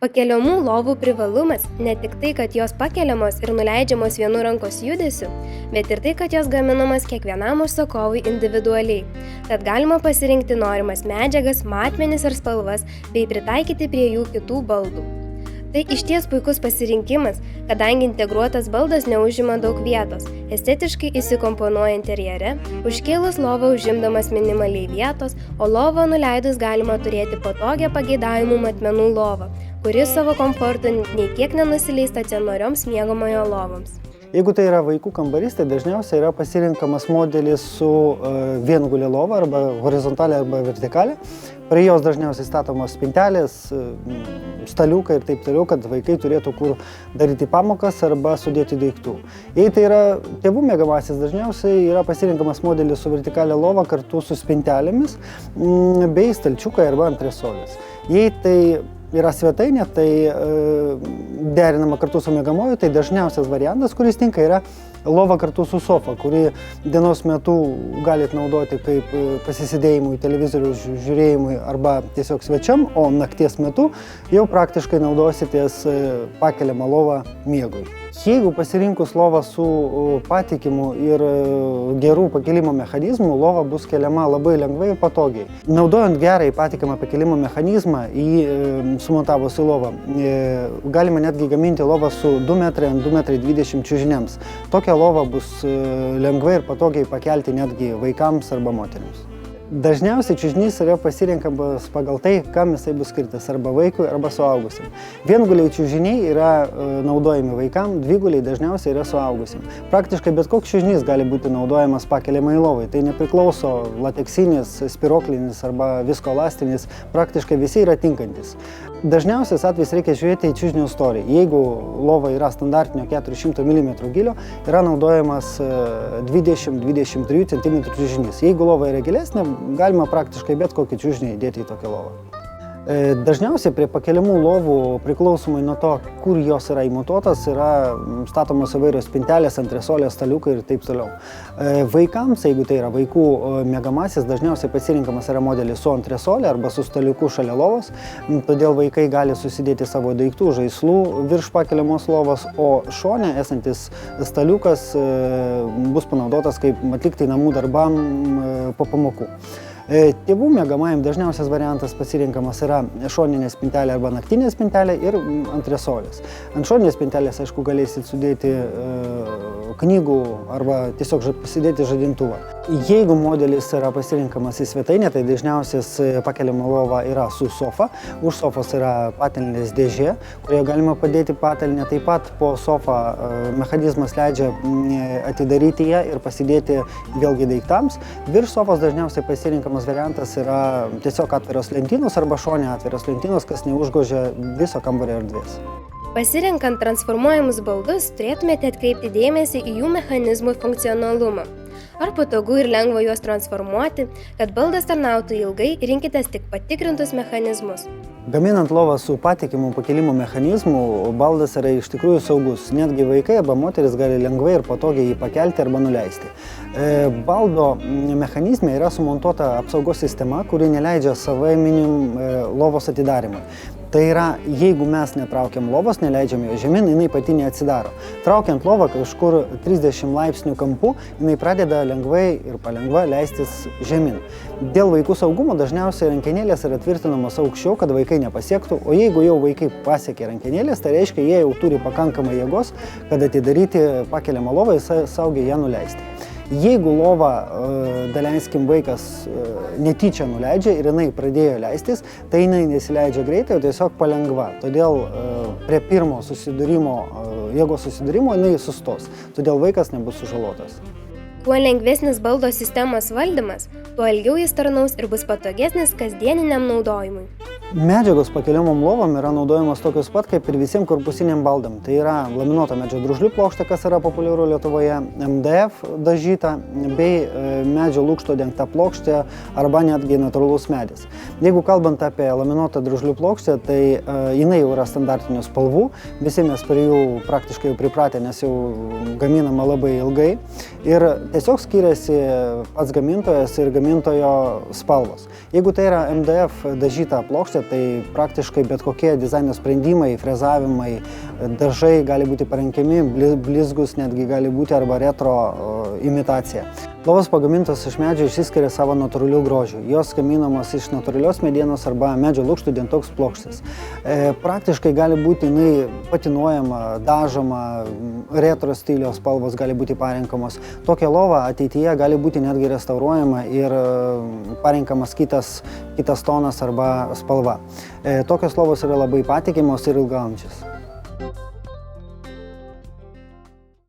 Pakeliamų lovų privalumas ne tik tai, kad jos pakeliamos ir nuleidžiamos vienu rankos judesiu, bet ir tai, kad jos gaminamos kiekvienam užsakovui individualiai, tad galima pasirinkti norimas medžiagas, matmenis ar spalvas bei pritaikyti prie jų kitų baldų. Tai išties puikus pasirinkimas, kadangi integruotas baldas neužima daug vietos, estetiškai įsikomponuoja interjere, užkėlus lovą užimdamas minimaliai vietos, o lovą nuleidus galima turėti patogią pageidavimų matmenų lovą, kuri savo komfortu nei kiek nenusileis stacionarioms miegamojo lovoms. Jeigu tai yra vaikų kambarys, tai dažniausiai yra pasirinkamas modelis su viengulė lova arba horizontalė arba vertikalė. Prie jos dažniausiai statomos spintelės, staliukai ir taip toliau, kad vaikai turėtų kur daryti pamokas arba sudėti daiktų. Jei tai yra tėvų miegamasis, dažniausiai yra pasirinkamas modelis su vertikalė lova kartu su spintelėmis bei stalčiukai arba antresolės. Jei tai yra svetainė, tai derinama kartu su miegamoju, tai dažniausias variantas, kuris tinka, yra lova kartu su sofa, kurį dienos metu galite naudoti kaip pasisėdėjimui, televizorių žiūrėjimui arba tiesiog svečiam, o nakties metu jau praktiškai naudositės pakeliamą lovą miegui. Jeigu pasirinkus lovą su patikimu ir gerų pakėlimo mechanizmu, lova bus keliama labai lengvai ir patogiai. Naudojant gerai patikimą pakėlimo mechanizmą, sumontavus į lovą, galima netgi gaminti lovą su 2 metrai ant 2,20 m čiužiniams. Tokią lovą bus lengvai ir patogiai pakelti netgi vaikams arba moteriams. Dažniausiai čiužinys yra pasirenkamas pagal tai, kam jisai bus skirtas arba vaikui, arba suaugusiam. Vienguliai čiužiniai yra naudojami vaikam, dviguliai dažniausiai yra suaugusiam. Praktiškai bet koks čiužinys gali būti naudojamas pakeliamai lovai. Tai nepriklauso lateksinis, spiroklinis arba viskoelastinis, praktiškai visi yra tinkantis. Dažniausias atvejs reikia žiūrėti į čiužinio storį. Jeigu lova yra standartinio 400 mm gilio, yra naudojamas 20-23 cm čiužinys. Jeigu lova yra gilesnė, galima praktiškai bet kokį čiužinį įdėti į tokią lovą. Dažniausiai prie pakeliamų lovų, priklausomai nuo to, kur jos yra įmontuotas, yra statomos įvairios spintelės, antresolės, staliukai ir taip toliau. Vaikams, jeigu tai yra vaikų miegamasis, dažniausiai pasirinkamas yra modelis su antresolė arba su staliuku šalia lovos, todėl vaikai gali susidėti savo daiktų, žaislų virš pakeliamos lovos, o šone esantis staliukas bus panaudotas kaip atlikti namų darbam po pamokų. Tėvų miegamajam dažniausias variantas pasirinkamas yra šoninė spintelė arba naktinė spintelė ir antresolės. Ant šoninės spintelės, aišku, galėsit sudėti knygų arba tiesiog pasidėti žadintuvą. Jeigu modelis yra pasirinkamas į svetainę, tai dažniausias pakeliama lova yra su sofa. Už sofos yra patalynės dėžė, kurioje galima padėti patalynę. Taip pat po sofą mechanizmas leidžia atidaryti ją ir pasidėti vėlgi daiktams. Virš sofos dažniausiai pasirinkamas variantas yra tiesiog atviros lentynos arba šone atviros lentynos, kas neužgožia viso kambario erdvės. Pasirenkant transformuojamus baldus, turėtumėte atkreipti dėmesį į jų mechanizmų funkcionalumą. Ar patogu ir lengva juos transformuoti, kad baldas tarnautų ilgai, rinkitės tik patikrintus mechanizmus. Gaminant lovą su patikimu pakėlimo mechanizmu, baldas yra iš tikrųjų saugus. Netgi vaikai arba moteris gali lengvai ir patogiai jį pakelti arba nuleisti. Baldo mechanizme yra sumontuota apsaugos sistema, kuri neleidžia savaiminiam lovos atidarimui. Tai yra, jeigu mes netraukiam lovos, neleidžiam jo žemyn, jinai pati neatsidaro. Traukiant lovą kažkur 30 laipsnių kampu, jinai pradeda lengvai ir palengva leistis žemyn. Dėl vaikų saugumo dažniausiai rankenėlės yra tvirtinamos aukščiau, kad vaikai nepasiektų, o jeigu jau vaikai pasiekė rankenėlės, tai reiškia, jie jau turi pakankamai jėgos, kad atidaryti pakeliamą lovą ir saugiai ją nuleisti. Jeigu lovą, daleiskim, vaikas netyčia nuleidžia ir jinai pradėjo leistis, tai jinai nesileidžia greitai, o tiesiog palengva. Todėl prie pirmo jėgos susidūrimo jinai sustos, todėl vaikas nebus sužalotas. Kuo lengvesnis baldo sistemos valdymas, tuo ilgiau jis tarnaus ir bus patogesnis kasdieniniam naudojimui. Medžiagos pakeliamom lovom yra naudojamos tokios pat kaip ir visiems korpusiniam baldam. Tai yra laminuota medžio drožlių plokštė, kas yra populiaru Lietuvoje, MDF dažyta bei medžio lukšto dengta plokštė arba netgi natūralus medis. Jeigu kalbant apie laminuotą drožlių plokštę, tai jinai jau yra standartinių spalvų. Visi mes prie jų praktiškai jau pripratę, nes jau gaminama labai ilgai. Ir tiesiog skiriasi pats gamintojas ir gamintojo spalvos. Jeigu tai yra MDF dažyta plokštė, tai praktiškai bet kokie dizaino sprendimai, frezavimai, dažai gali būti parenkami, blizgus netgi gali būti arba retro imitacija. Lovos pagamintos iš medžio išsiskiria savo natūralių grožių. Jos gaminamos iš natūralios medienos arba medžio lukštų dentoks plokštės. Praktiškai gali būti jinai patinuojama, dažoma, retro stiliaus spalvos gali būti parenkamos. Tokia lova ateityje gali būti netgi restauruojama ir parenkamas kitas tonas arba spalva. Tokios lovos yra labai patikimos ir ilgaamžės.